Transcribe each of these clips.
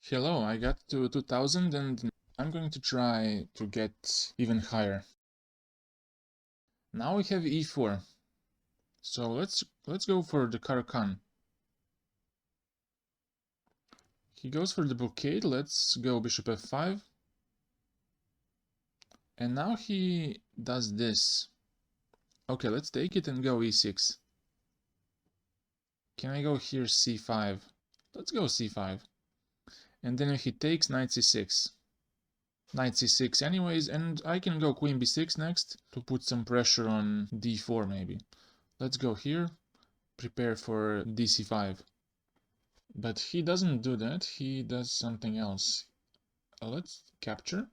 Hello, I got to 2000 and I'm going to try to get even higher. Now we have e4. So let's go for the Caro-Kann. He goes for the blockade. Let's go bishop f5. And now he does this. Okay, let's take it and go e6. Can I go here c5? Let's go c5. And then he takes knight c6. Knight c6 anyways, and I can go queen b6 next to put some pressure on d4 maybe. Let's go here, prepare for dc5. But he doesn't do that, he does something else. Let's capture,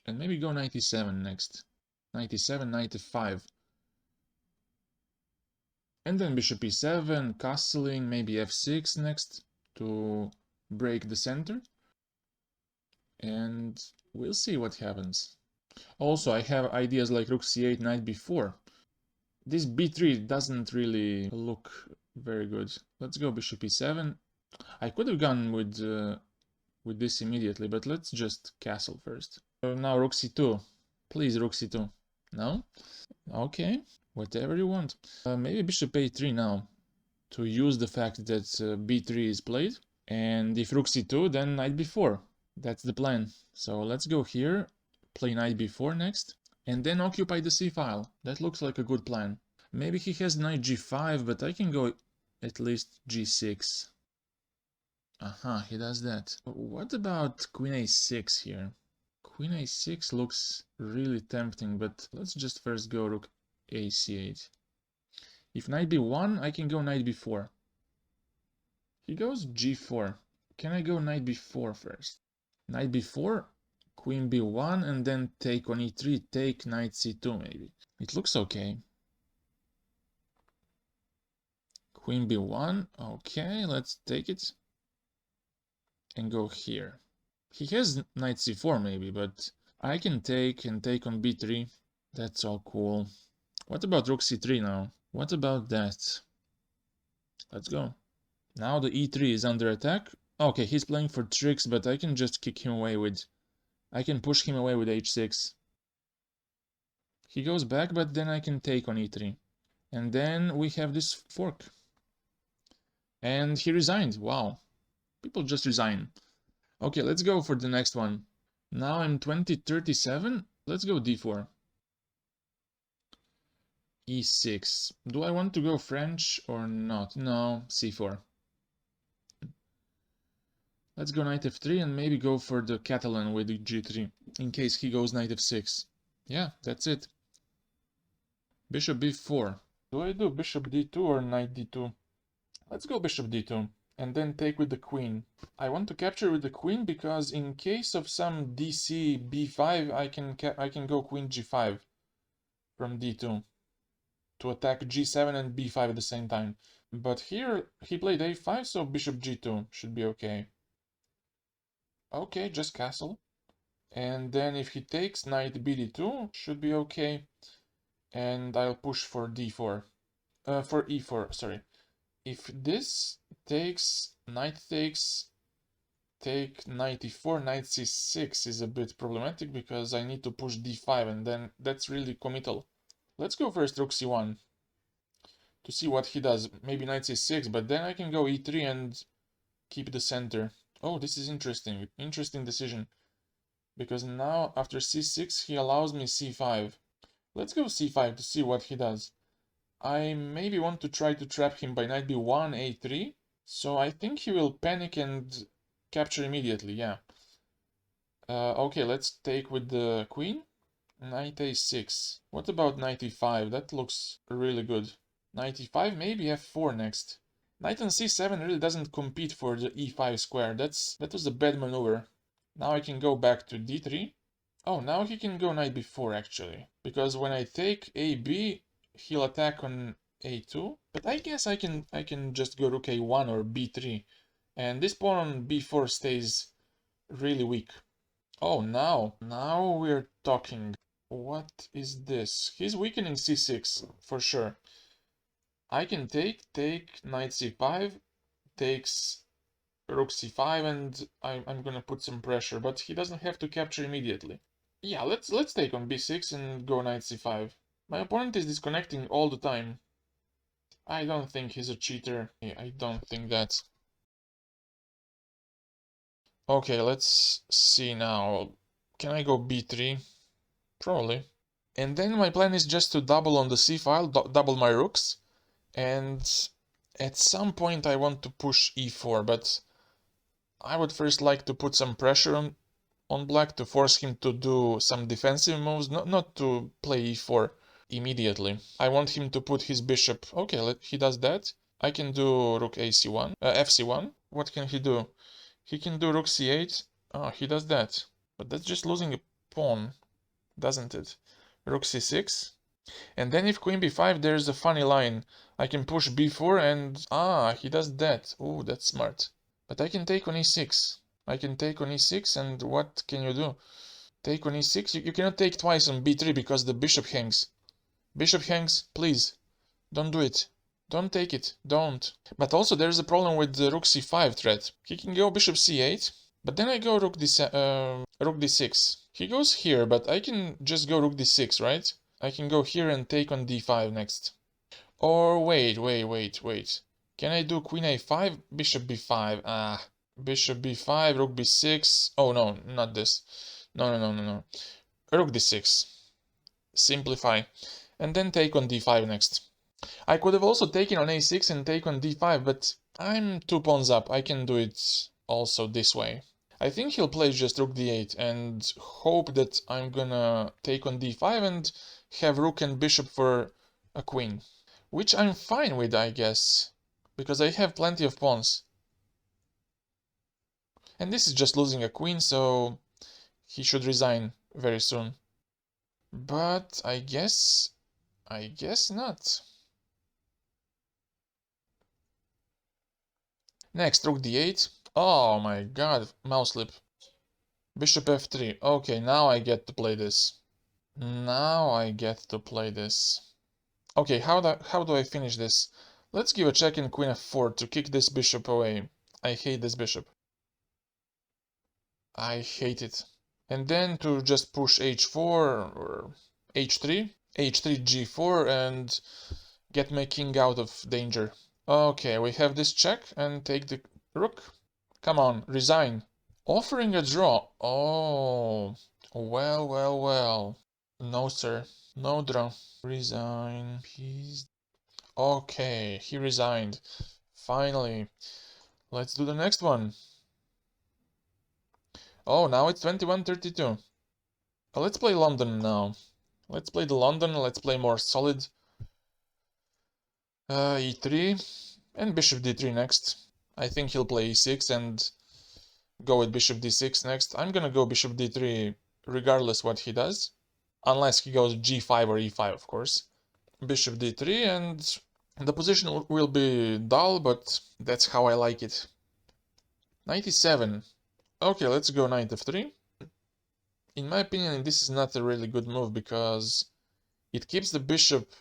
and maybe go 97 next. 97, 95. And then bishop e7, castling, maybe f6 next to break the center. And we'll see what happens. Also, I have ideas like rook c8, knight b4. This b3 doesn't really look very good. Let's go bishop e7. I could have gone with this immediately, but let's just castle first. Now rook c2. Please, rook c2. No? Okay, whatever you want. Maybe bishop a3 now, to use the fact that b3 is played. And if rook c2, then knight b4. That's the plan. So let's go here, play knight b4 next, and then occupy the c file. That looks like a good plan. Maybe he has knight g5, but I can go at least g6. Aha, he does that. What about queen a6 here? Queen a6 looks really tempting, but let's just first go rook ac8. If knight b1, I can go knight b4. He goes g4. Can I go knight b4 first? Knight b4, queen b1, and then take on e3, take knight c2 maybe. It looks okay. Queen b1, okay, let's take it. And go here. He has knight c4 maybe, but I can take and take on b3. That's all cool. What about rook c3 now? What about that? Let's go. Now the e3 is under attack. Okay, he's playing for tricks, but I can just kick him away with... I can push him away with h6. He goes back, but then I can take on e3. And then we have this fork. And he resigned. Wow. People just resign. Okay, let's go for the next one. Now I'm 2037. Let's go d4. e6. Do I want to go French or not? No, c4. Let's go knight f3 and maybe go for the Catalan with g3, in case he goes knight f6. Yeah, that's it. Bishop b4. Do I do bishop d2 or knight d2? Let's go bishop d2. And then take with the queen. I want to capture with the queen because in case of some dc b5, I can go queen g5 from d2 to attack g7 and b5 at the same time. But here he played a5, so bishop g2 should be okay. Okay, just castle. And then if he takes knight bd2, should be okay. And I'll push for d4. For e4, sorry. If this takes, knight takes, take knight e4, knight c6 is a bit problematic because I need to push d5 and then that's really committal. Let's go first rook c1 to see what he does. Maybe knight c6, but then I can go e3 and keep the center. Oh, this is interesting. Interesting decision. Because now after c6 he allows me c5. Let's go c5 to see what he does. I maybe want to try to trap him by knight b1, a3. So I think he will panic and capture immediately, yeah. Okay, let's take with the queen. Knight a6. What about knight e5? That looks really good. Knight e5, maybe f4 next. Knight on c7 really doesn't compete for the e5 square. That was a bad maneuver. Now I can go back to d3. Oh, now he can go knight b4 actually. Because when I take ab, he'll attack on a2. But I guess I can just go rook a1 or b3. And this pawn on b4 stays really weak. Oh, now we're talking. What is this? He's weakening c6 for sure. I can take knight c5, takes rook c5, and I'm gonna put some pressure, but he doesn't have to capture immediately. Yeah, let's take on b6 and go knight c5. My opponent is disconnecting all the time. I don't think he's a cheater. I don't think that. Okay, let's see now. Can I go b3? Probably. And then my plan is just to double on the c file, double my rooks. And at some point I want to push e4, but I would first like to put some pressure on black to force him to do some defensive moves, not to play e4 immediately. I want him to put his bishop. Okay, he does that. I can do rook ac1, fc1. What can he do? He can do rook c8. Oh, he does that. But that's just losing a pawn, doesn't it? Rook c6. And then if queen b5, there's a funny line. I can push b4 and... Ah, he does that. Oh, that's smart. But I can take on e6. I can take on e6, and what can you do? Take on e6? You cannot take twice on b3 because the bishop hangs. Bishop hangs, please. Don't do it. Don't take it. Don't. But also there's a problem with the rook c5 threat. He can go bishop c8, but then I go rook d6. He goes here, but I can just go rook d6, right? I can go here and take on d5 next. Or wait. Can I do queen a5, bishop b5? Ah, bishop b5, rook b6. Oh no, not this. No. Rook d6. Simplify. And then take on d5 next. I could have also taken on a6 and take on d5, but I'm 2 pawns up. I can do it also this way. I think he'll play just rook d8 and hope that I'm gonna take on d5 and have rook and bishop for a queen. Which I'm fine with, I guess, because I have plenty of pawns. And this is just losing a queen, so he should resign very soon. But I guess not. Next, rook d8. Oh my god, mouse slip. Bishop f3. Okay, now I get to play this. Okay, how do I finish this? Let's give a check in queen f4 to kick this bishop away. I hate this bishop. I hate it. And then to just push h4 or h3, h3, g4, and get my king out of danger. Okay, we have this check and take the rook. Come on, resign. Offering a draw. Oh, well. No, sir. No draw. Resign. Please. Okay, he resigned. Finally. Let's do the next one. Oh, now it's 21-32. Let's play London now. Let's play the London. Let's play more solid. E3 and bishop d3 next. I think he'll play e6 and go with bishop d6 next. I'm gonna go bishop d3 regardless what he does. Unless he goes g5 or e5, of course. Bishop d3, and the position will be dull, but that's how I like it. 97. Okay, let's go knight f3. In my opinion, this is not a really good move because it keeps the bishop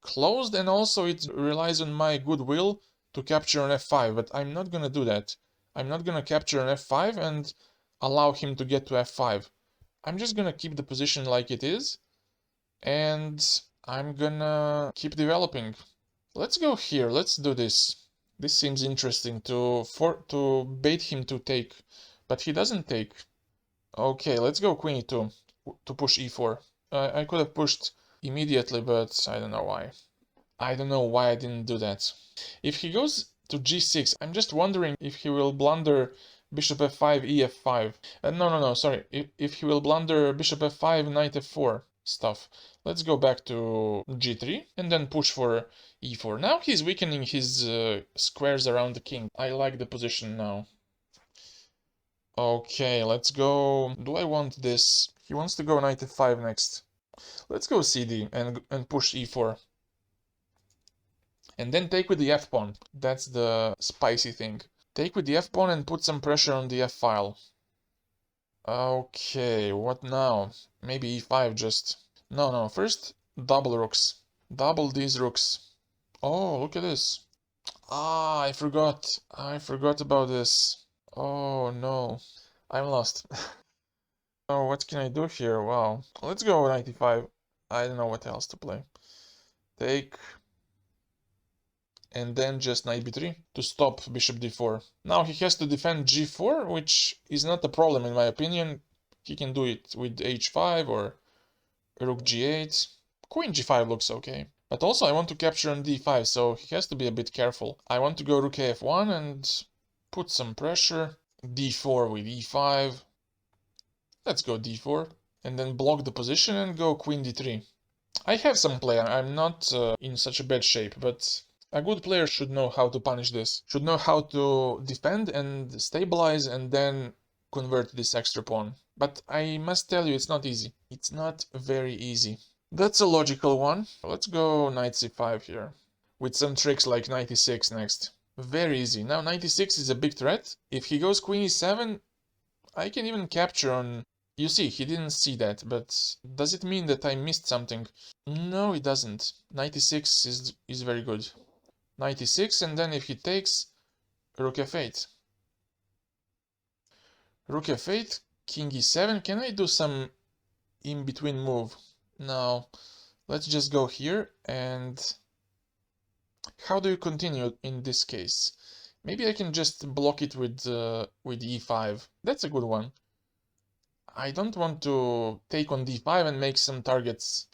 closed and also it relies on my goodwill to capture an f5, but I'm not gonna do that. I'm not gonna capture an f5 and allow him to get to f5. I'm just gonna keep the position like it is, and I'm gonna keep developing. Let's go here, let's do this. This seems interesting to bait him to take, but he doesn't take. Okay, let's go queen e2 to push e4. I could have pushed immediately, but I don't know why. I don't know why I didn't do that. If he goes to g6, I'm just wondering if he will blunder bishop f5, ef5. No, sorry. If he will blunder bishop f5, knight f4 stuff. Let's go back to g3 and then push for e4. Now he's weakening his squares around the king. I like the position now. Okay, let's go. Do I want this? He wants to go knight f5 next. Let's go cd and push e4. And then take with the f-pawn. That's the spicy thing. Take with the f-pawn and put some pressure on the f-file. Okay, what now? Maybe e5 just... No, first double rooks. Double these rooks. Oh, look at this. Ah, I forgot. I forgot about this. Oh no. I'm lost. Oh, what can I do here? Wow. Let's go 95. I don't know what else to play. Take. And then just knight b3 to stop bishop d4. Now he has to defend g4, which is not a problem in my opinion. He can do it with h5 or rook g8. Queen g5 looks okay. But also I want to capture on d5, so he has to be a bit careful. I want to go rook f1 and put some pressure. d4 with e5. Let's go d4. And then block the position and go queen d3. I have some play, I'm not in such a bad shape, but a good player should know how to punish this. Should know how to defend and stabilize and then convert this extra pawn. But I must tell you, it's not easy. It's not very easy. That's a logical one. Let's go knight c5 here. With some tricks like knight e6 next. Very easy. Now knight e6 is a big threat. If he goes queen e7, I can even capture on... You see, he didn't see that, but does it mean that I missed something? No, it doesn't. Knight e6 is very good. Knight e6, and then if he takes, rook f8. Rook f8, king e7. Can I do some in-between move? No. Let's just go here, and... How do you continue in this case? Maybe I can just block it with e5. That's a good one. I don't want to take on d5 and make some targets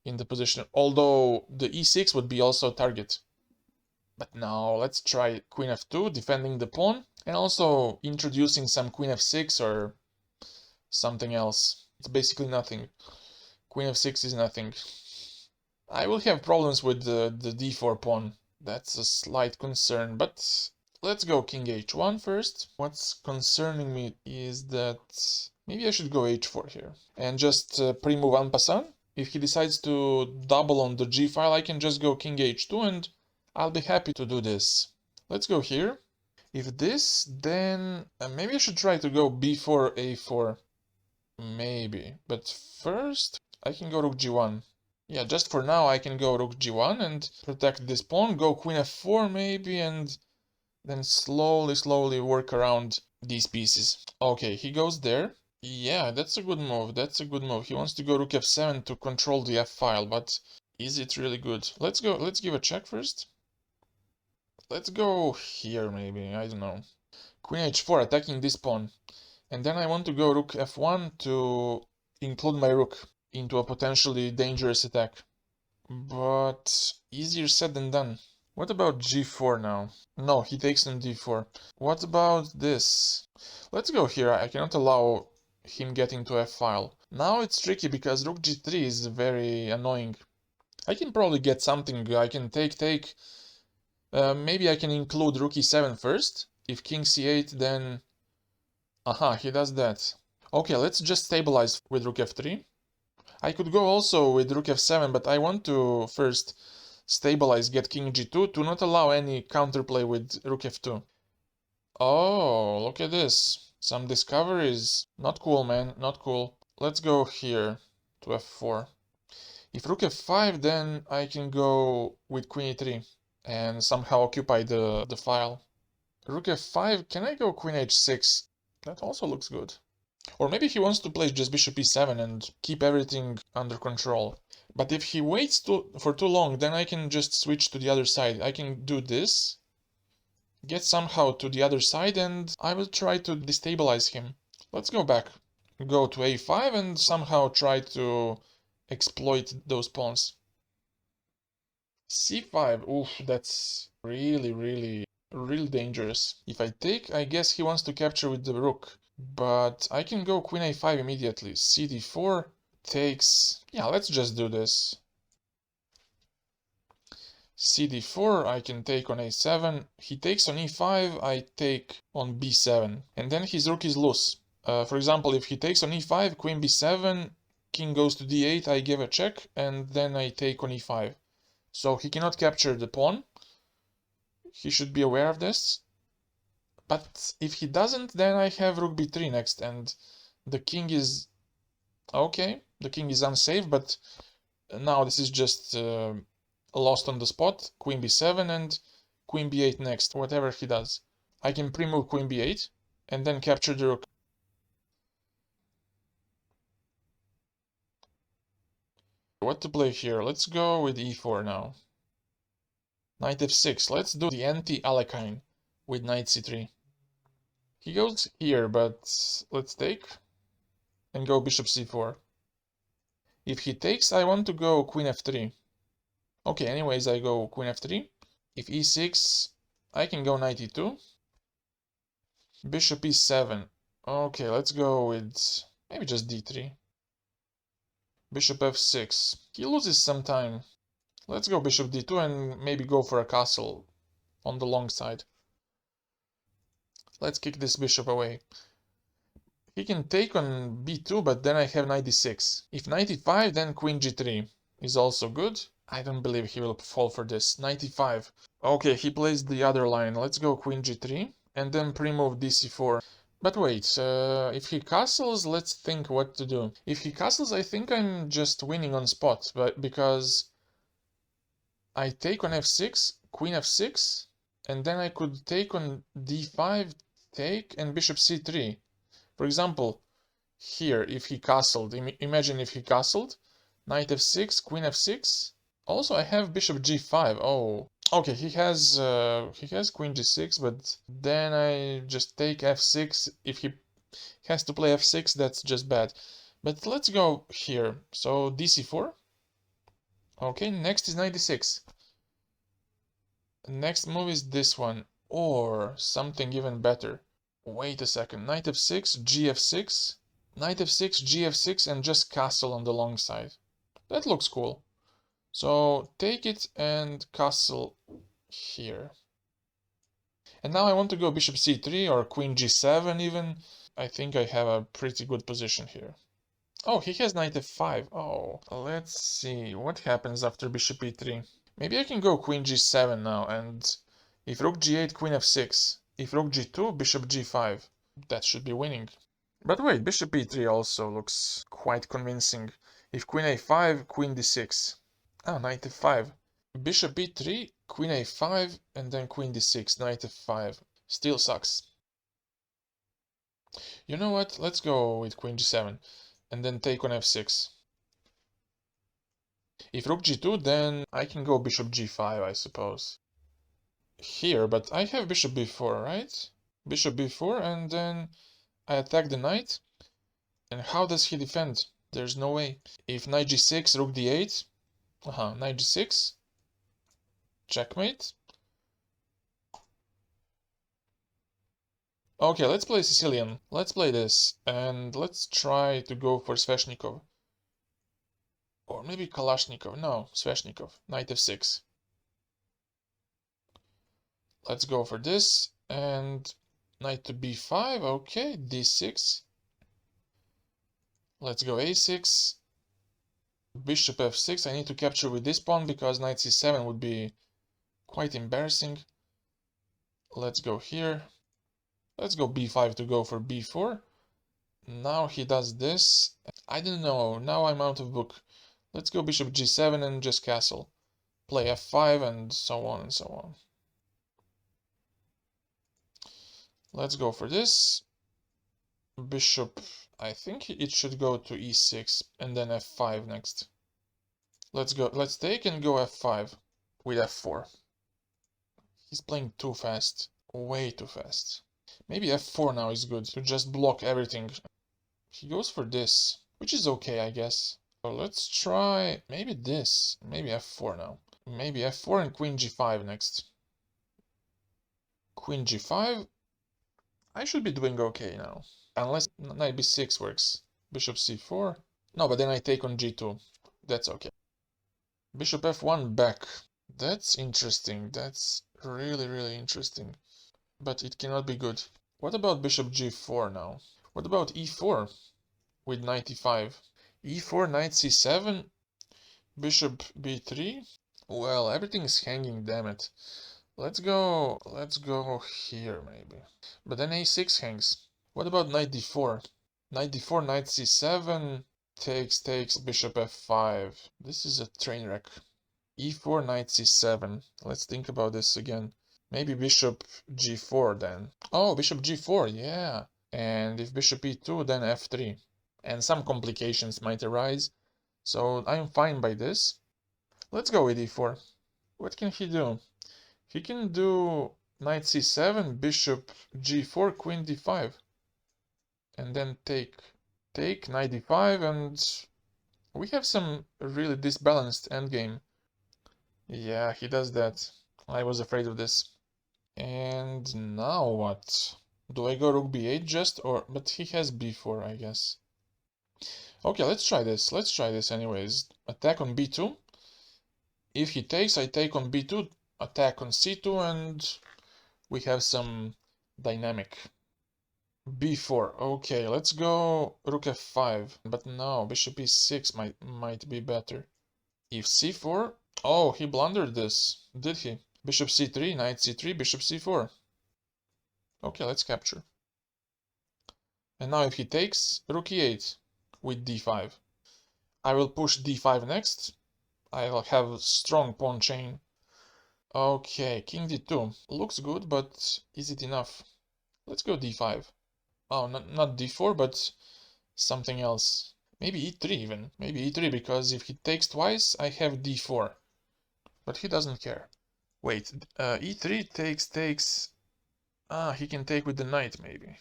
in the position, although the e6 would be also a target. But now let's try queen f2, defending the pawn, and also introducing some queen f6 or something else. It's basically nothing. Queen f6 is nothing. I will have problems with the d4 pawn. That's a slight concern, but let's go king h1 first. What's concerning me is that maybe I should go h4 here and just pre-move en passant. If he decides to double on the g file, I can just go king h2 and I'll be happy to do this. Let's go here. If this, then maybe I should try to go b4, a4. Maybe. But first, I can go rook g1. Yeah, just for now, I can go rook g1 and protect this pawn. Go queen f4 maybe, and then slowly work around these pieces. Okay, he goes there. Yeah, that's a good move. That's a good move. He wants to go rook f7 to control the f file, but is it really good? Let's give a check first. Let's go here maybe, I don't know. Queen h4 attacking this pawn. And then I want to go rook f1 to include my rook into a potentially dangerous attack. But easier said than done. What about g4 now? No, he takes on d4. What about this? Let's go here. I cannot allow him getting to f-file. Now it's tricky because rook g3 is very annoying. I can probably get something. I can take. Maybe I can include rook e7 first. If king c8, then... Aha, he does that. Okay, let's just stabilize with rook f3. I could go also with rook f7, but I want to first stabilize, get king g2 to not allow any counterplay with rook f2. Oh, look at this. Some discoveries. Not cool, man, not cool. Let's go here to f4. If rook f5, then I can go with queen e3 and somehow occupy the file. Rook f5, can I go queen h6? That also looks good. Or maybe he wants to play just bishop e7 and keep everything under control. But if he waits for too long, then I can just switch to the other side. I can do this, get somehow to the other side, and I will try to destabilize him. Let's go back. Go to a5 and somehow try to exploit those pawns. c5, oof, that's really dangerous. If I take, I guess he wants to capture with the rook. But I can go queen a5 immediately. cd4 takes... Yeah, let's just do this. cd4, I can take on a7. He takes on e5, I take on b7. And then his rook is loose. For example, if he takes on e5, queen b7, king goes to d8, I give a check, and then I take on e5. So he cannot capture the pawn. He should be aware of this. But if he doesn't, then I have rook b3 next, and the king is... Okay, the king is unsafe, but now this is just lost on the spot. Queen b7 and queen b8 next, whatever he does. I can pre-move queen b8 and then capture the rook. What to play here? Let's go with e4 now. Knight f6. Let's do the anti-Alapin with knight c3. He goes here, but let's take and go bishop c4. If he takes, I want to go queen f3. Okay, anyways, I go queen f3. If e6, I can go knight e2. Bishop e7. Okay, let's go with maybe just d3. Bishop f6. He loses some time. Let's go bishop d2 and maybe go for a castle on the long side. Let's kick this bishop away. He can take on b2, but then I have knight d6. If knight e5, then queen g3 is also good. I don't believe he will fall for this. Knight e5. Okay, he plays the other line. Let's go queen g3 and then pre-move dc4. But wait, if he castles, let's think what to do. If he castles, I think I'm just winning on spot, but because I take on f6, queen f6, and then I could take on d5, take, and bishop c3. For example, here, if he castled, imagine if he castled, knight f6, queen f6. Also, I have bishop g5. Oh, okay, he has queen g6, but then I just take f6. If he has to play f6, that's just bad. But let's go here. So dc4. Okay, next is knight d6. Next move is this one, or something even better. Wait a second, knight f6, gf6, knight f6, gf6, and just castle on the long side. That looks cool. So take it and castle here. And now I want to go bishop c3 or queen g7 even. I think I have a pretty good position here. Oh, he has knight f5. Oh, let's see what happens after bishop e3. Maybe I can go queen g7 now, and if rook g8, queen f6. If rook g2, bishop g5. That should be winning. But wait, bishop e3 also looks quite convincing. If queen a5, queen d6. Oh, knight f5. Bishop e3, queen a5, and then queen d6, knight f5. Still sucks. You know what? Let's go with queen g7, and then take on f6. If rook g2, then I can go bishop g5, I suppose. Here, but I have bishop b4, right? Bishop b4, and then I attack the knight. And how does he defend? There's no way. If knight g6, rook d8. Knight g6. Checkmate. Okay, let's play Sicilian. Let's play this, and let's try to go for Sveshnikov. Or maybe Kalashnikov. No, Sveshnikov. Knight f6. Let's go for this, and knight to b5. Okay, d6. Let's go a6. Bishop f6. I need to capture with this pawn because knight c7 would be quite embarrassing. Let's go here. Let's go b5 to go for b4. Now he does this. I don't know. Now I'm out of book. Let's go bishop g7 and just castle. Play f5 and so on and so on. Let's go for this. Bishop, I think it should go to e6 and then f5 next. Let's go. Let's take and go f5 with f4. He's playing too fast. Way too fast. Maybe f4 now is good to just block everything. He goes for this, which is okay, I guess. So let's try maybe this. Maybe f4 now. Maybe f4 and queen g5 next. Queen g5. I should be doing okay now. Unless knight b6 works. Bishop c4. No, but then I take on g2. That's okay. Bishop f1 back. That's interesting. That's really, really interesting. But it cannot be good. What about bishop g4 now? What about e4 with knight e5? e4, knight c7, bishop b3. Well, everything is hanging, damn it. Let's go here maybe. But then a6 hangs. What about knight d4? Knight d4, knight c7, takes, bishop f5. This is a train wreck. e4, knight c7. Let's think about this again. Maybe bishop g4 then. Oh, bishop g4, yeah. And if bishop e2, then f3. And some complications might arise. So I'm fine by this. Let's go with e4. What can he do? He can do knight c7, bishop g4, queen d5. And then take, knight d5, and we have some really disbalanced endgame. Yeah, he does that. I was afraid of this. And now what? Do I go rook b8 just, or... But he has b4, I guess. Okay, let's try this. Let's try this anyways. Attack on b2. If he takes, I take on b2, attack on c2, and we have some dynamic. b4. Okay, let's go rook f5. But no, bishop e6 might be better. If c4... Oh, he blundered this, did he? Bishop c3, knight c3, bishop c4. Okay, let's capture. And now if he takes, rook e8 with d5. I will push d5 next. I'll have strong pawn chain. Okay, king d2. Looks good, but is it enough? Let's go d5. Oh, not d4, but something else. Maybe e3 even. Maybe e3, because if he takes twice, I have d4. But he doesn't care. Wait, e3 takes... Ah, he can take with the knight, maybe.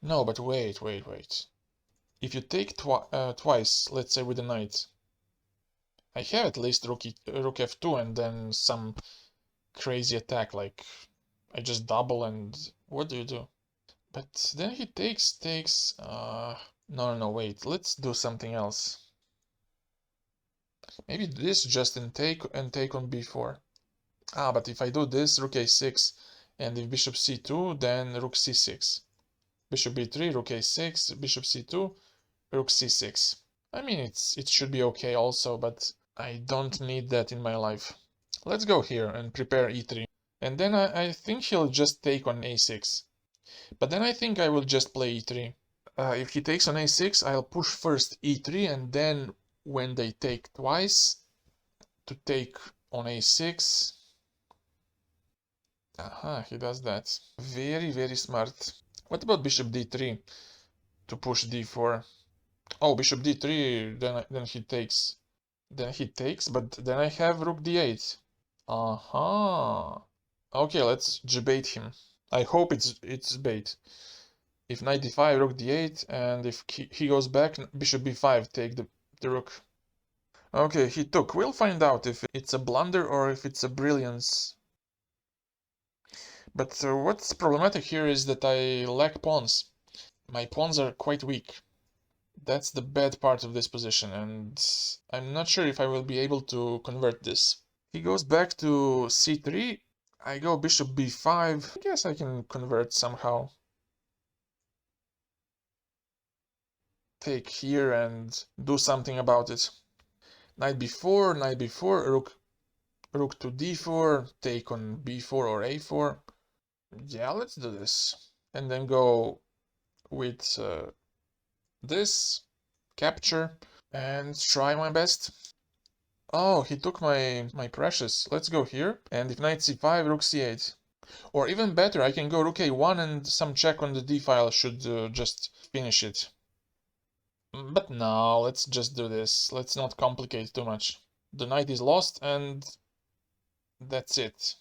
No, but wait. If you take twice, let's say with the knight, I have at least rook f2 and then some crazy attack, like I just double and what do you do? But then he takes, no, wait, let's do something else. Maybe this just and take on b4. Ah, but if I do this, rook a6, and if bishop c2, then rook c6. Bishop b3, rook a6, bishop c2, rook c6. I mean, it should be okay also, but I don't need that in my life. Let's go here and prepare e3. And then I think he'll just take on a6. But then I think I will just play e3. If he takes on a6, I'll push first e3, and then when they take twice, to take on a6. Aha, he does that. Very smart. What about bishop d3 to push d4? Oh, bishop d3, then he takes. Then he takes, but then I have rook d8. Aha. Okay, let's debate him. I hope it's bait. If knight d5, rook d8, and if he goes back, bishop b5, take the rook. Okay, he took. We'll find out if it's a blunder or if it's a brilliance. But what's problematic here is that I lack pawns. My pawns are quite weak. That's the bad part of this position, and I'm not sure if I will be able to convert this. He goes back to c3. I go bishop b5. I guess I can convert somehow. Take here and do something about it. Knight b4, rook to d4, take on b4 or a4. Yeah, let's do this. And then go with this, capture, and try my best. Oh, he took my precious. Let's go here. And if knight c5, rook c8. Or even better, I can go rook a1 and some check on the d file should just finish it. But no, let's just do this. Let's not complicate too much. The knight is lost and that's it.